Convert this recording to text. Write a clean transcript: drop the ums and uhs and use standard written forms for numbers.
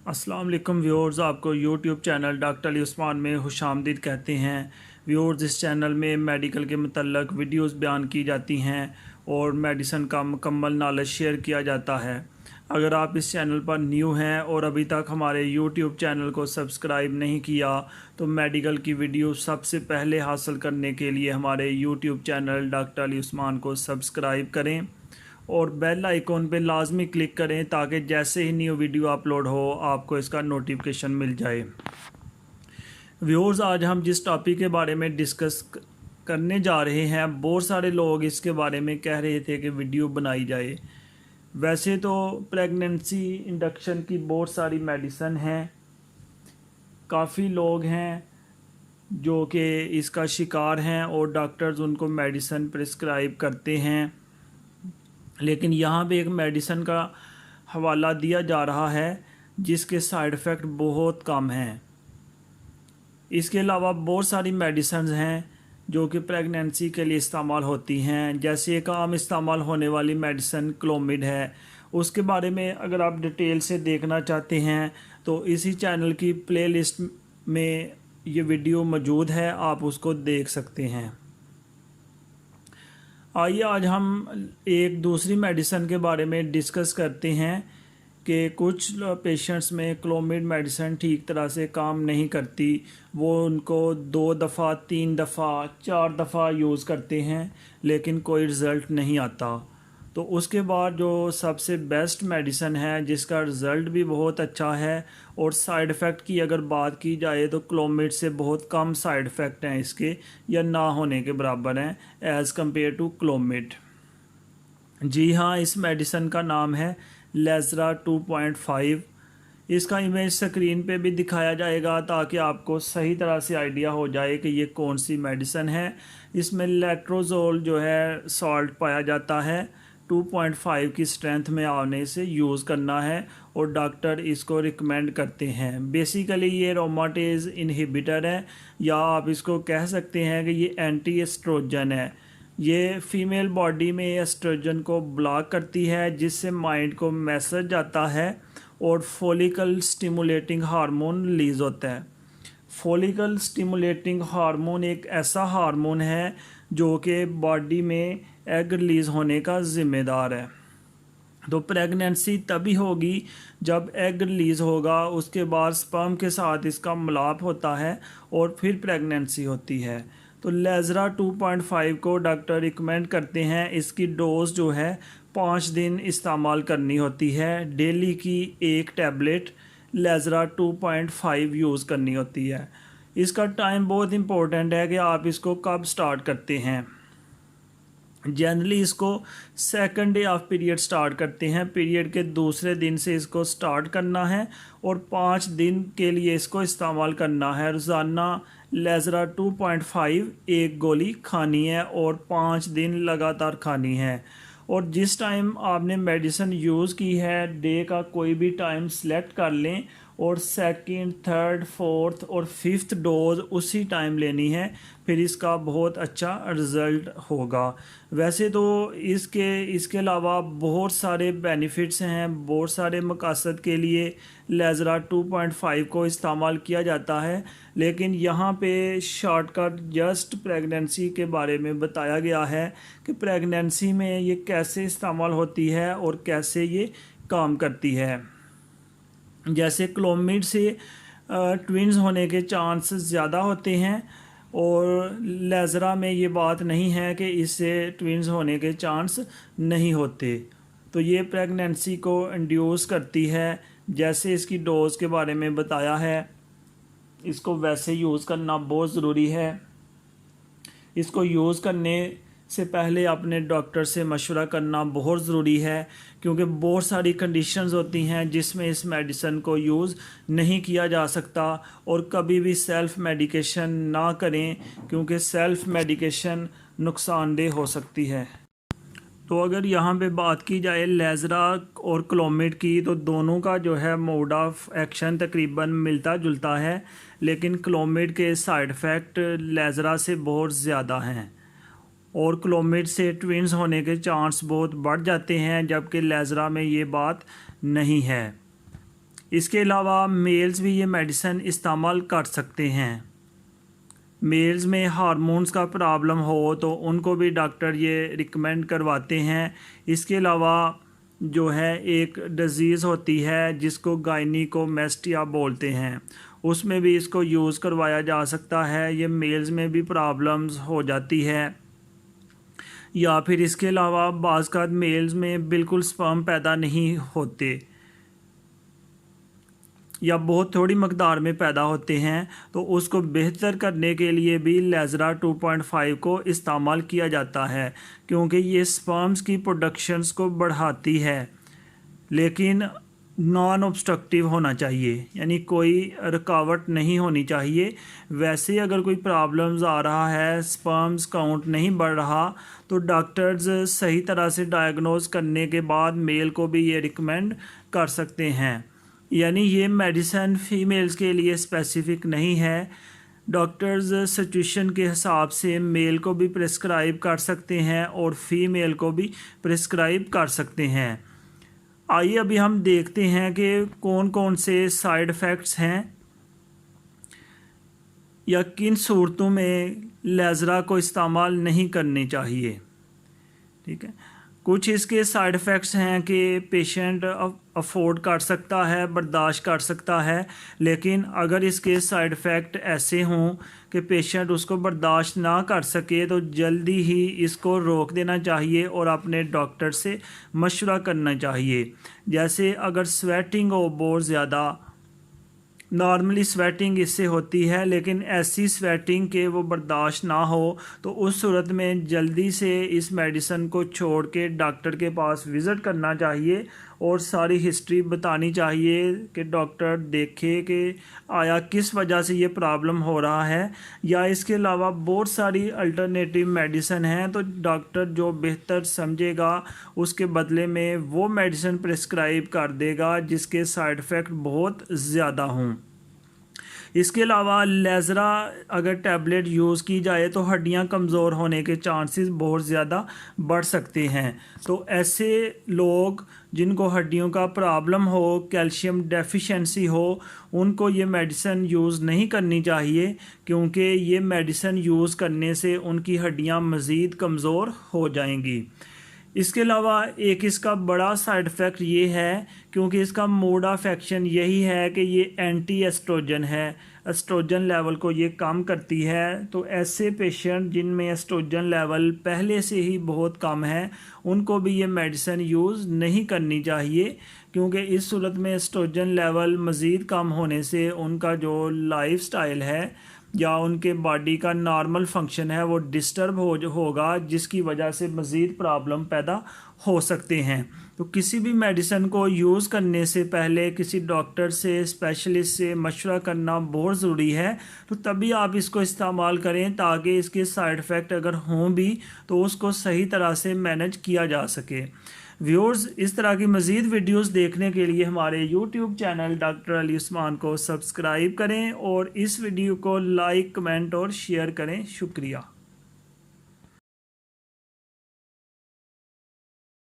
अस्सलाम वालेकुम व्यूअर्स, आपको YouTube channel doctor Ali Usman में खुशामदीद कहते हैं। व्यूअर्स, इस चैनल में मेडिकल के मतलब वीडियोस बयान की जाती हैं और मेडिसिन का मुकम्मल नॉलेज शेयर किया जाता है। अगर आप इस चैनल पर न्यू हैं और अभी तक हमारे यूट्यूब चैनल को सब्सक्राइब नहीं किया तो मेडिकल की वीडियो सबसे पहले हासिल करने के लिए हमारे YouTube channel doctor Ali Usman को सब्सक्राइब करें और बेल आइकॉन पे लाजमी क्लिक करें ताकि जैसे ही न्यू वीडियो अपलोड हो आपको इसका नोटिफिकेशन मिल जाए। व्यूअर्स, आज हम जिस टॉपिक के बारे में डिस्कस करने जा रहे हैं, बहुत सारे लोग इसके बारे में कह रहे थे कि वीडियो बनाई जाए। वैसे तो प्रेगनेंसी इंडक्शन की बहुत सारी मेडिसिन हैं, काफ़ी लोग हैं जो कि इसका शिकार हैं और डॉक्टर्स उनको मेडिसिन प्रिस्क्राइब करते हैं, लेकिन यहाँ पे एक मेडिसिन का हवाला दिया जा रहा है जिसके साइड इफ़ेक्ट बहुत कम हैं। इसके अलावा बहुत सारी मेडिसिन हैं जो कि प्रेगनेंसी के लिए इस्तेमाल होती हैं। जैसे एक आम इस्तेमाल होने वाली मेडिसिन क्लोमिड है, उसके बारे में अगर आप डिटेल से देखना चाहते हैं तो इसी चैनल की प्लेलिस्ट में ये वीडियो मौजूद है, आप उसको देख सकते हैं। आइए आज हम एक दूसरी मेडिसिन के बारे में डिस्कस करते हैं कि कुछ पेशेंट्स में क्लोमिड मेडिसिन ठीक तरह से काम नहीं करती। वो उनको 2 दफ़ा 3 दफ़ा 4 दफ़ा यूज़ करते हैं लेकिन कोई रिज़ल्ट नहीं आता। तो उसके बाद जो सबसे बेस्ट मेडिसिन है जिसका रिज़ल्ट भी बहुत अच्छा है और साइड इफ़ेक्ट की अगर बात की जाए तो क्लोमिड से बहुत कम साइड इफ़ेक्ट हैं इसके, या ना होने के बराबर हैं एज़ कम्पेयर टू क्लोमिड। जी हाँ, इस मेडिसिन का नाम है लेज़रा 2.5। इसका इमेज स्क्रीन पे भी दिखाया जाएगा ताकि आपको सही तरह से आइडिया हो जाए कि ये कौन सी मेडिसिन है। इसमें लेट्रोजोल जो है सॉल्ट पाया जाता है। 2.5 की स्ट्रेंथ में आने से यूज़ करना है और डॉक्टर इसको रिकमेंड करते हैं। बेसिकली ये रोमाटेज इनहिबिटर है, या आप इसको कह सकते हैं कि ये एंटी एस्ट्रोजन है। ये फीमेल बॉडी में एस्ट्रोजन को ब्लॉक करती है जिससे माइंड को मैसेज जाता है और फॉलिकल स्टिमुलेटिंग हार्मोन रिलीज़ होता है। फॉलिकल स्टिमुलेटिंग हार्मोन एक ऐसा हार्मोन है जो कि बॉडी में एग रिलीज़ होने का ज़िम्मेदार है। तो प्रेगनेंसी तभी होगी जब एग रिलीज़ होगा, उसके बाद स्पर्म के साथ इसका मिलाप होता है और फिर प्रेगनेंसी होती है। तो लेज़रा 2.5 को डॉक्टर रिकमेंड करते हैं। इसकी डोज जो है 5 दिन इस्तेमाल करनी होती है। डेली की 1 टैबलेट लेज़रा 2.5 यूज़ करनी होती है। इसका टाइम बहुत इम्पोर्टेंट है कि आप इसको कब स्टार्ट करते हैं। जनरली इसको second day of period start करते हैं। पीरियड के दूसरे दिन से इसको स्टार्ट करना है और 5 दिन के लिए इसको इस्तेमाल करना है। रोज़ाना लेज़रा 2.5 एक गोली खानी है और 5 दिन लगातार खानी है। और जिस टाइम आपने मेडिसिन यूज़ की है, डे का कोई भी टाइम सेलेक्ट कर लें और सेकंड, थर्ड, फोर्थ और फिफ्थ डोज उसी टाइम लेनी है, फिर इसका बहुत अच्छा रिज़ल्ट होगा। वैसे तो इसके अलावा बहुत सारे बेनिफिट्स हैं, बहुत सारे मकसद के लिए लेज़रा 2.5 को इस्तेमाल किया जाता है, लेकिन यहाँ पे शॉर्टकट जस्ट प्रेगनेंसी के बारे में बताया गया है कि प्रेगनेंसी में ये कैसे इस्तेमाल होती है और कैसे ये काम करती है। जैसे क्लोमिड से ट्विन्स होने के चांस ज़्यादा होते हैं और लेज़रा में ये बात नहीं है कि इससे ट्विन्स होने के चांस नहीं होते। तो ये प्रेगनेंसी को इंड्यूस करती है। जैसे इसकी डोज़ के बारे में बताया है, इसको वैसे यूज़ करना बहुत ज़रूरी है। इसको यूज़ करने से पहले अपने डॉक्टर से मशवरा करना बहुत ज़रूरी है, क्योंकि बहुत सारी कंडीशंस होती हैं जिसमें इस मेडिसिन को यूज़ नहीं किया जा सकता। और कभी भी सेल्फ़ मेडिकेशन ना करें, क्योंकि सेल्फ़ मेडिकेशन नुकसानदेह हो सकती है। तो अगर यहाँ पे बात की जाए लेज़रा और क्लोमिड की, तो दोनों का जो है मोड ऑफ एक्शन तकरीबन मिलता जुलता है, लेकिन क्लोमिड के साइड इफ़ेक्ट लेज़रा से बहुत ज़्यादा हैं और क्लोमिड से ट्विन्स होने के चांस बहुत बढ़ जाते हैं, जबकि लेज़रा में ये बात नहीं है। इसके अलावा मेल्स भी ये मेडिसिन इस्तेमाल कर सकते हैं। मेल्स में हार्मोन्स का प्रॉब्लम हो तो उनको भी डॉक्टर ये रिकमेंड करवाते हैं। इसके अलावा जो है एक डिज़ीज़ होती है जिसको गायनिकोमेस्टिया बोलते हैं, उसमें भी इसको यूज़ करवाया जा सकता है। ये मेल्स में भी प्रॉब्लम्स हो जाती है। या फिर इसके अलावा बाज़ का मेल्स में बिल्कुल स्पर्म पैदा नहीं होते या बहुत थोड़ी मकदार में पैदा होते हैं, तो उसको बेहतर करने के लिए भी लेज़रा 2.5 को इस्तेमाल किया जाता है, क्योंकि ये स्पर्म्स की प्रोडक्शंस को बढ़ाती है, लेकिन नॉन ऑब्स्ट्रक्टिव होना चाहिए, यानी कोई रुकावट नहीं होनी चाहिए। वैसे अगर कोई प्रॉब्लम्स आ रहा है, स्पर्म्स काउंट नहीं बढ़ रहा, तो डॉक्टर्स सही तरह से डायग्नोज करने के बाद मेल को भी ये रिकमेंड कर सकते हैं। यानी ये मेडिसिन फ़ीमेल्स के लिए स्पेसिफ़िक नहीं है। डॉक्टर्स सिचुएशन के हिसाब से मेल को भी प्रिस्क्राइब कर सकते हैं और फीमेल को भी प्रिस्क्राइब कर सकते हैं। आइए अभी हम देखते हैं कि कौन कौन से साइड इफ़ेक्ट्स हैं या किन सूरतों में लेज़रा को इस्तेमाल नहीं करनी चाहिए। ठीक है, कुछ इसके साइड इफ़ेक्ट्स हैं कि पेशेंट अफोर्ड कर सकता है, बर्दाश्त कर सकता है, लेकिन अगर इसके साइड इफ़ेक्ट ऐसे हों कि पेशेंट उसको बर्दाश्त ना कर सके तो जल्दी ही इसको रोक देना चाहिए और अपने डॉक्टर से मशवरा करना चाहिए। जैसे अगर स्वेटिंग हो बहुत ज़्यादा, नॉर्मली स्वेटिंग इससे होती है, लेकिन ऐसी स्वेटिंग के वो बर्दाश्त ना हो, तो उस सूरत में जल्दी से इस मेडिसिन को छोड़ के डॉक्टर के पास विज़िट करना चाहिए और सारी हिस्ट्री बतानी चाहिए कि डॉक्टर देखे कि आया किस वजह से ये प्रॉब्लम हो रहा है। या इसके अलावा बहुत सारी अल्टरनेटिव मेडिसिन हैं, तो डॉक्टर जो बेहतर समझेगा उसके बदले में वो मेडिसिन प्रिस्क्राइब कर देगा जिसके साइड इफ़ेक्ट बहुत ज़्यादा हों। इसके अलावा लेज़रा अगर टैबलेट यूज़ की जाए तो हड्डियां कमज़ोर होने के चांसेस बहुत ज़्यादा बढ़ सकते हैं। तो ऐसे लोग जिनको हड्डियों का प्रॉब्लम हो, कैल्शियम डेफिशिएंसी हो, उनको ये मेडिसिन यूज़ नहीं करनी चाहिए, क्योंकि ये मेडिसिन यूज़ करने से उनकी हड्डियां मज़ीद कमज़ोर हो जाएंगी। इसके अलावा एक इसका बड़ा साइड इफ़ेक्ट ये है, क्योंकि इसका मोड ऑफ एक्शन यही है कि ये एंटी एस्ट्रोजन है, एस्ट्रोजन लेवल को ये कम करती है। तो ऐसे पेशेंट जिनमें एस्ट्रोजन लेवल पहले से ही बहुत कम है, उनको भी ये मेडिसिन यूज़ नहीं करनी चाहिए, क्योंकि इस सूरत में एस्ट्रोजन लेवल मज़ीद कम होने से उनका जो लाइफ स्टाइल है या उनके बॉडी का नॉर्मल फंक्शन है वो डिस्टर्ब होगा, जिसकी वजह से मज़ीद प्रॉब्लम पैदा हो सकते हैं। तो किसी भी मेडिसिन को यूज़ करने से पहले किसी डॉक्टर से, स्पेशलिस्ट से मशवरा करना बहुत ज़रूरी है, तो तभी आप इसको इस्तेमाल करें ताकि इसके साइड इफ़ेक्ट अगर हों भी तो उसको सही तरह से मैनेज किया जा सके। व्यूअर्स, इस तरह की मज़ीद वीडियोस देखने के लिए हमारे YouTube channel doctor Ali Usman को सब्सक्राइब करें और इस वीडियो को लाइक, कमेंट और शेयर करें। शुक्रिया।